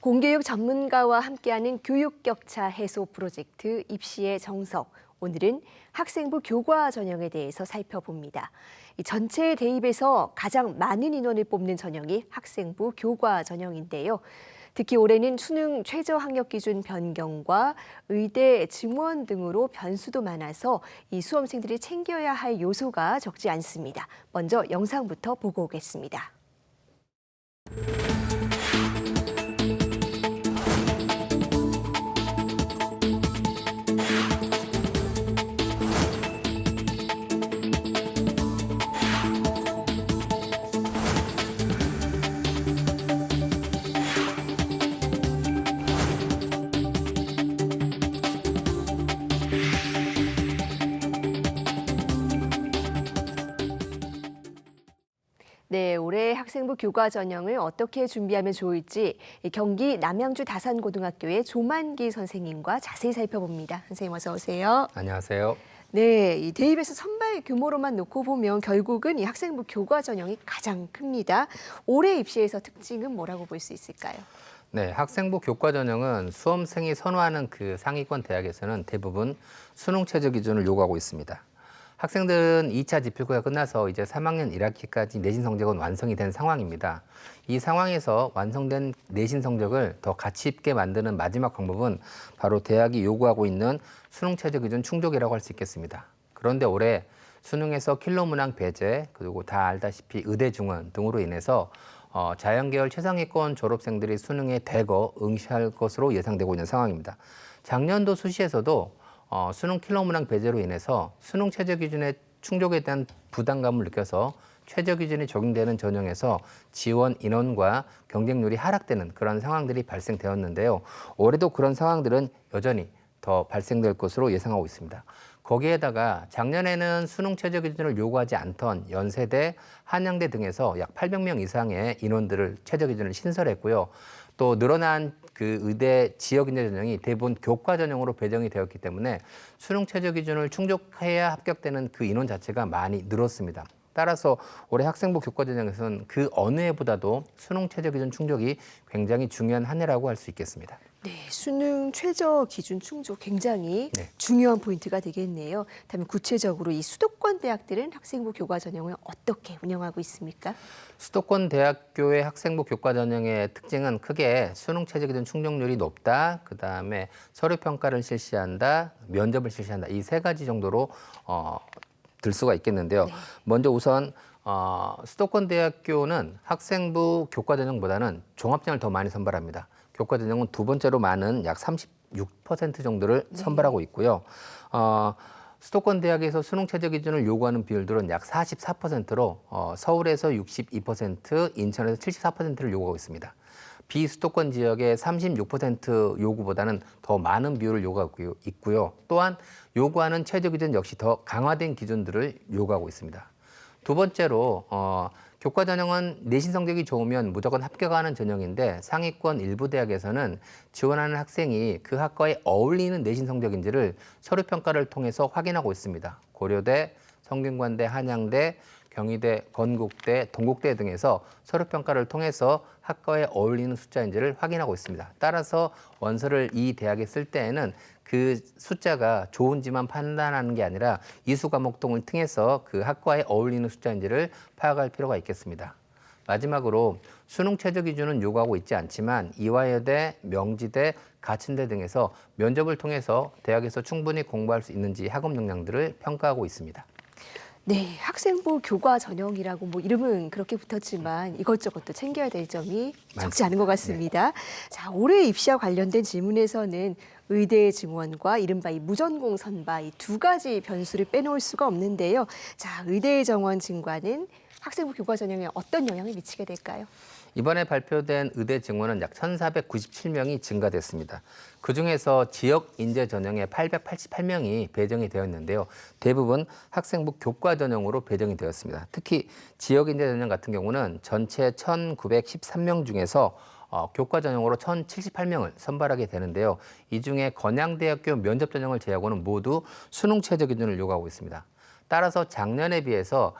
공교육 전문가와 함께하는 교육 격차 해소 프로젝트 입시의 정석. 오늘은 학생부 교과 전형에 대해서 살펴봅니다. 이 전체 대입에서 가장 많은 인원을 뽑는 전형이 학생부 교과 전형인데요. 특히 올해는 수능 최저 학력 기준 변경과 의대 증원 등으로 변수도 많아서 이 수험생들이 챙겨야 할 요소가 적지 않습니다. 먼저 영상부터 보고 오겠습니다. 네, 올해 학생부 교과 전형을 어떻게 준비하면 좋을지 경기 남양주 다산고등학교의 조만기 선생님과 자세히 살펴봅니다. 선생님 어서 오세요. 안녕하세요. 네, 이 대입에서 선발 규모로만 놓고 보면 결국은 이 학생부 교과 전형이 가장 큽니다. 올해 입시에서 특징은 뭐라고 볼 수 있을까요? 네, 학생부 교과 전형은 수험생이 선호하는 그 상위권 대학에서는 대부분 수능 최저 기준을 요구하고 있습니다. 학생들은 2차 지필고가 끝나서 이제 3학년 1학기까지 내신 성적은 완성이 된 상황입니다. 이 상황에서 완성된 내신 성적을 더 가치 있게 만드는 마지막 방법은 바로 대학이 요구하고 있는 수능 최저 기준 충족이라고 할 수 있겠습니다. 그런데 올해 수능에서 킬러 문항 배제, 그리고 다 알다시피 의대 증원 등으로 인해서 자연계열 최상위권 졸업생들이 수능에 대거 응시할 것으로 예상되고 있는 상황입니다. 작년도 수시에서도 수능 킬러 문항 배제로 인해서 수능 최저 기준의 충족에 대한 부담감을 느껴서 최저 기준이 적용되는 전형에서 지원 인원과 경쟁률이 하락되는 그런 상황들이 발생되었는데요. 올해도 그런 상황들은 여전히 더 발생될 것으로 예상하고 있습니다. 거기에다가 작년에는 수능 최저 기준을 요구하지 않던 연세대, 한양대 등에서 약 800명 이상의 인원들을 최저 기준을 신설했고요. 또 늘어난 그 의대 지역 인재 전형이 대부분 교과 전형으로 배정이 되었기 때문에 수능 최저 기준을 충족해야 합격되는 그 인원 자체가 많이 늘었습니다. 따라서 올해 학생부 교과 전형에서는 그 어느 해보다도 수능 최저 기준 충족이 굉장히 중요한 한 해라고 할 수 있겠습니다. 네, 수능 최저 기준 충족 굉장히 네. 중요한 포인트가 되겠네요. 그렇다면 구체적으로 이 수도권 대학들은 학생부 교과 전형을 어떻게 운영하고 있습니까? 수도권 대학교의 학생부 교과 전형의 특징은 크게 수능 최저 기준 충족률이 높다, 그다음에 서류 평가를 실시한다, 면접을 실시한다, 이 세 가지 정도로 들 수가 있겠는데요. 네. 먼저 우선 수도권 대학교는 학생부 교과 전형보다는 종합전형을 더 많이 선발합니다. 교과 전형은 두 번째로 많은 약 36% 정도를 선발하고 있고요. 수도권 대학에서 수능 최저 기준을 요구하는 비율들은 약 44%로 서울에서 62%, 인천에서 74%를 요구하고 있습니다. 비수도권 지역의 36% 요구보다는 더 많은 비율을 요구하고 있고요. 또한 요구하는 최저 기준 역시 더 강화된 기준들을 요구하고 있습니다. 두 번째로 교과 전형은 내신 성적이 좋으면 무조건 합격하는 전형인데 상위권 일부 대학에서는 지원하는 학생이 그 학과에 어울리는 내신 성적인지를 서류 평가를 통해서 확인하고 있습니다. 고려대, 성균관대, 한양대, 경희대, 건국대, 동국대 등에서 서류 평가를 통해서 학과에 어울리는 숫자인지를 확인하고 있습니다. 따라서 원서를 이 대학에 쓸 때에는 그 숫자가 좋은지만 판단하는 게 아니라 이수 과목 등을 통해서 그 학과에 어울리는 숫자인지를 파악할 필요가 있겠습니다. 마지막으로 수능 최저 기준은 요구하고 있지 않지만 이화여대, 명지대, 가천대 등에서 면접을 통해서 대학에서 충분히 공부할 수 있는지 학업 역량들을 평가하고 있습니다. 네, 학생부 교과 전형이라고 뭐 이름은 그렇게 붙었지만 이것저것 또 챙겨야 될 점이 적지 않은 것 같습니다. 자, 올해 입시와 관련된 질문에서는 의대 증원과 이른바 이 무전공 선발 이 두 가지 변수를 빼놓을 수가 없는데요. 자, 의대 정원 증가는 학생부 교과 전형에 어떤 영향을 미치게 될까요? 이번에 발표된 의대 증원은 약 1,497명이 증가됐습니다. 그중에서 지역 인재 전형에 888명이 배정이 되었는데요. 대부분 학생부 교과 전형으로 배정이 되었습니다. 특히 지역 인재 전형 같은 경우는 전체 1,913명 중에서 교과 전형으로 1,078명을 선발하게 되는데요. 이 중에 건양대학교 면접 전형을 제외하고는 모두 수능 최저 기준을 요구하고 있습니다. 따라서 작년에 비해서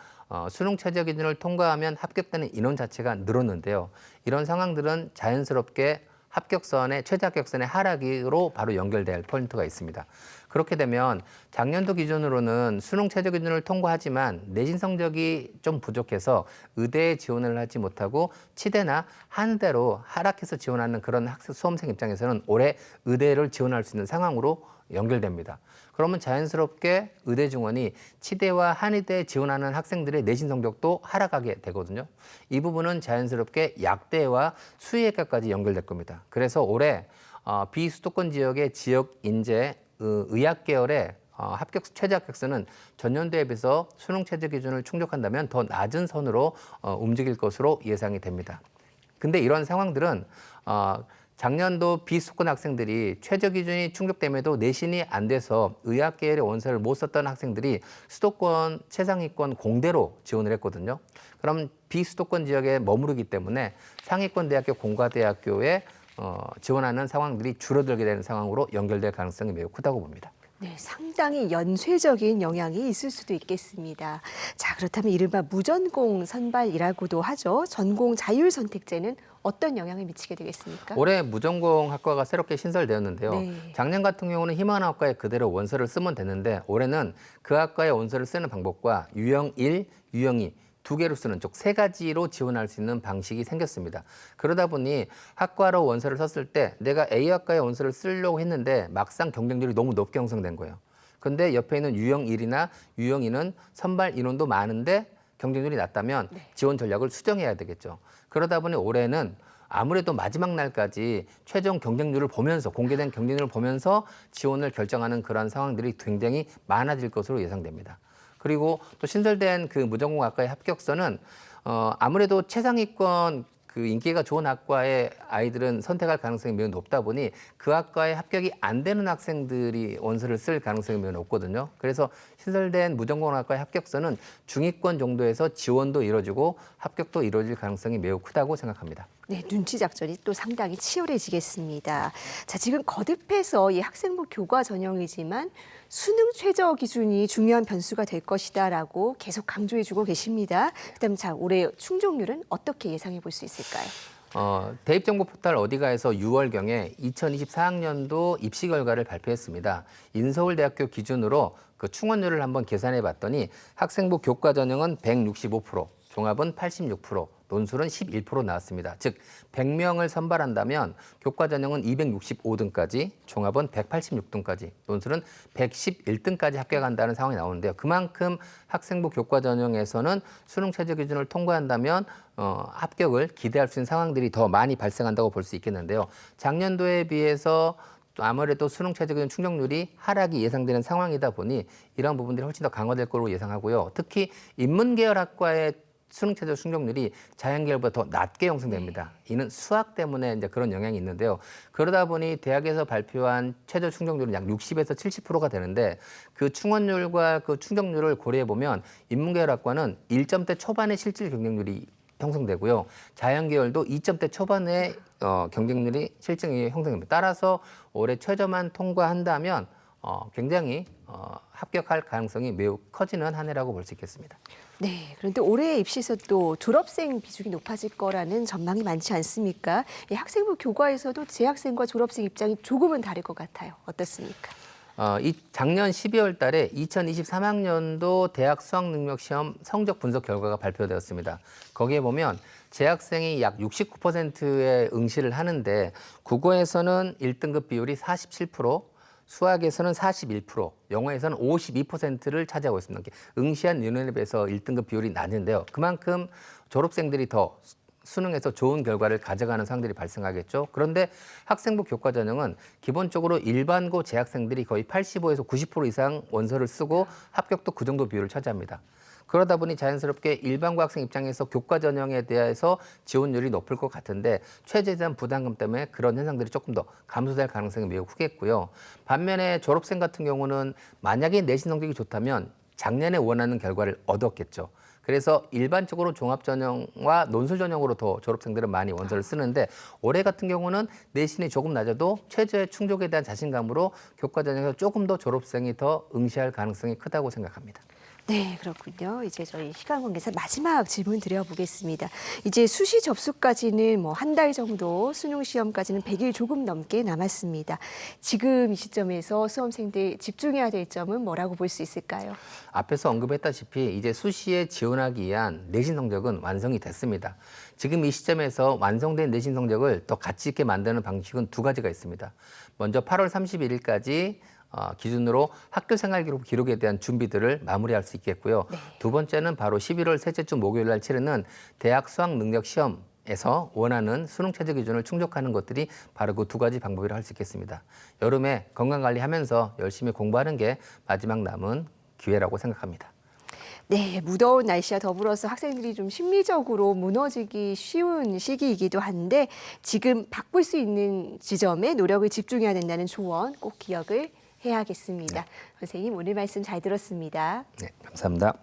수능 최저 기준을 통과하면 합격되는 인원 자체가 늘었는데요. 이런 상황들은 자연스럽게 합격선의 최저 합격선의 하락으로 바로 연결될 포인트가 있습니다. 그렇게 되면 작년도 기준으로는 수능 최저 기준을 통과하지만 내신 성적이 좀 부족해서 의대에 지원을 하지 못하고 치대나 한대로 하락해서 지원하는 그런 학생 수험생 입장에서는 올해 의대를 지원할 수 있는 상황으로 연결됩니다. 그러면 자연스럽게 의대 증원이 치대와 한의대에 지원하는 학생들의 내신 성적도 하락하게 되거든요. 이 부분은 자연스럽게 약대와 수의학과까지 연결될 겁니다. 그래서 올해 비수도권 지역의 지역 인재 의학 계열의 최저 합격선은 전년도에 비해서 수능 최저 기준을 충족한다면 더 낮은 선으로 움직일 것으로 예상이 됩니다. 근데 이런 상황들은 작년도 비수도권 학생들이 최저 기준이 충족됨에도 내신이 안 돼서 의학 계열의 원서를 못 썼던 학생들이 수도권 최상위권 공대로 지원을 했거든요. 그럼 비수도권 지역에 머무르기 때문에 상위권 대학교 공과대학교에 지원하는 상황들이 줄어들게 되는 상황으로 연결될 가능성이 매우 크다고 봅니다. 네, 상당히 연쇄적인 영향이 있을 수도 있겠습니다. 자, 그렇다면 이른바 무전공 선발이라고도 하죠. 전공 자율 선택제는 어떤 영향을 미치게 되겠습니까? 올해 무전공 학과가 새롭게 신설되었는데요. 네. 작년 같은 경우는 희망 학과에 그대로 원서를 쓰면 됐는데 올해는 그 학과의 원서를 쓰는 방법과 유형 1, 유형 2 두 개로 쓰는 쪽 세 가지로 지원할 수 있는 방식이 생겼습니다. 그러다 보니 학과로 원서를 썼을 때 내가 A학과에 원서를 쓰려고 했는데 막상 경쟁률이 너무 높게 형성된 거예요. 그런데 옆에 있는 유형 1이나 유형 2는 선발 인원도 많은데 경쟁률이 낮다면 지원 전략을 수정해야 되겠죠. 그러다 보니 올해는 아무래도 마지막 날까지 최종 경쟁률을 보면서 공개된 경쟁률을 보면서 지원을 결정하는 그런 상황들이 굉장히 많아질 것으로 예상됩니다. 그리고 또 신설된 그 무전공학과의 합격선은 아무래도 최상위권 그 인기가 좋은 학과의 아이들은 선택할 가능성이 매우 높다 보니 그 학과에 합격이 안 되는 학생들이 원서를 쓸 가능성이 매우 높거든요. 그래서 신설된 무전공학과의 합격선은 중위권 정도에서 지원도 이루어지고 합격도 이루어질 가능성이 매우 크다고 생각합니다. 네, 눈치 작전이 또 상당히 치열해지겠습니다. 자, 지금 거듭해서 이 학생부 교과 전형이지만 수능 최저 기준이 중요한 변수가 될 것이다라고 계속 강조해주고 계십니다. 그다음 자, 올해 충족률은 어떻게 예상해 볼 수 있을까요? 대입정보 포털 어디가에서 6월경에 2024학년도 입시 결과를 발표했습니다. 인서울대학교 기준으로 그 충원율을 한번 계산해 봤더니 학생부 교과 전형은 165%, 종합은 86%, 논술은 11% 나왔습니다. 즉 100명을 선발한다면 교과 전형은 265등까지, 종합은 186등까지, 논술은 111등까지 합격한다는 상황이 나오는데요. 그만큼 학생부 교과 전형에서는 수능 최저 기준을 통과한다면 합격을 기대할 수 있는 상황들이 더 많이 발생한다고 볼 수 있겠는데요. 작년도에 비해서 또 아무래도 수능 최저 기준 충족률이 하락이 예상되는 상황이다 보니 이런 부분들이 훨씬 더 강화될 거로 예상하고요. 특히 인문계열 학과의 수능 최저 충족률이 자연계열보다 더 낮게 형성됩니다. 이는 수학 때문에 이제 그런 영향이 있는데요. 그러다 보니 대학에서 발표한 최저 충족률은 약 60에서 70%가 되는데 그 충원율과 그 충족률을 고려해 보면 인문계열 학과는 1점대 초반의 실질 경쟁률이 형성되고요. 자연계열도 2점대 초반의 경쟁률이 실증이 형성됩니다. 따라서 올해 최저만 통과한다면 굉장히 합격할 가능성이 매우 커지는 한 해라고 볼 수 있겠습니다. 네, 그런데 올해 입시에서 또 졸업생 비중이 높아질 거라는 전망이 많지 않습니까? 이 학생부 교과에서도 재학생과 졸업생 입장이 조금은 다를 것 같아요. 어떻습니까? 이 작년 12월 달에 2023학년도 대학 수학능력시험 성적 분석 결과가 발표되었습니다. 거기에 보면 재학생이 약 69%의 응시를 하는데 국어에서는 1등급 비율이 47%, 수학에서는 41%, 영어에서는 52%를 차지하고 있습니다. 응시한 인원에 비해서 1등급 비율이 낮은데요. 그만큼 졸업생들이 더 수능에서 좋은 결과를 가져가는 상황들이 발생하겠죠. 그런데 학생부 교과 전형은 기본적으로 일반고 재학생들이 거의 85에서 90% 이상 원서를 쓰고 합격도 그 정도 비율을 차지합니다. 그러다 보니 자연스럽게 일반고 학생 입장에서 교과 전형에 대해서 지원율이 높을 것 같은데 최저에 대한 부담감 때문에 그런 현상들이 조금 더 감소될 가능성이 매우 크겠고요. 반면에 졸업생 같은 경우는 만약에 내신 성적이 좋다면 작년에 원하는 결과를 얻었겠죠. 그래서 일반적으로 종합전형과 논술전형으로 더 졸업생들은 많이 원서를 쓰는데 올해 같은 경우는 내신이 조금 낮아도 최저의 충족에 대한 자신감으로 교과전형에서 조금 더 졸업생이 더 응시할 가능성이 크다고 생각합니다. 네, 그렇군요. 이제 저희 시간 관계상 마지막 질문 드려보겠습니다. 이제 수시 접수까지는 뭐 한 달 정도, 수능 시험까지는 100일 조금 넘게 남았습니다. 지금 이 시점에서 수험생들 집중해야 될 점은 뭐라고 볼 수 있을까요? 앞에서 언급했다시피 이제 수시에 지원하기 위한 내신 성적은 완성이 됐습니다. 지금 이 시점에서 완성된 내신 성적을 더 가치 있게 만드는 방식은 두 가지가 있습니다. 먼저 8월 31일까지 기준으로 학교 생활 기록에 대한 준비들을 마무리할 수 있겠고요. 네. 두 번째는 바로 11월 셋째 주 목요일 날 치르는 대학 수학 능력 시험에서 원하는 수능 최저 기준을 충족하는 것들이 바로 그 두 가지 방법이라 할 수 있겠습니다. 여름에 건강 관리하면서 열심히 공부하는 게 마지막 남은 기회라고 생각합니다. 네, 무더운 날씨와 더불어서 학생들이 좀 심리적으로 무너지기 쉬운 시기이기도 한데 지금 바꿀 수 있는 지점에 노력을 집중해야 된다는 조언 꼭 기억을 해야겠습니다. 선생님, 오늘 말씀 잘 들었습니다. 네, 감사합니다.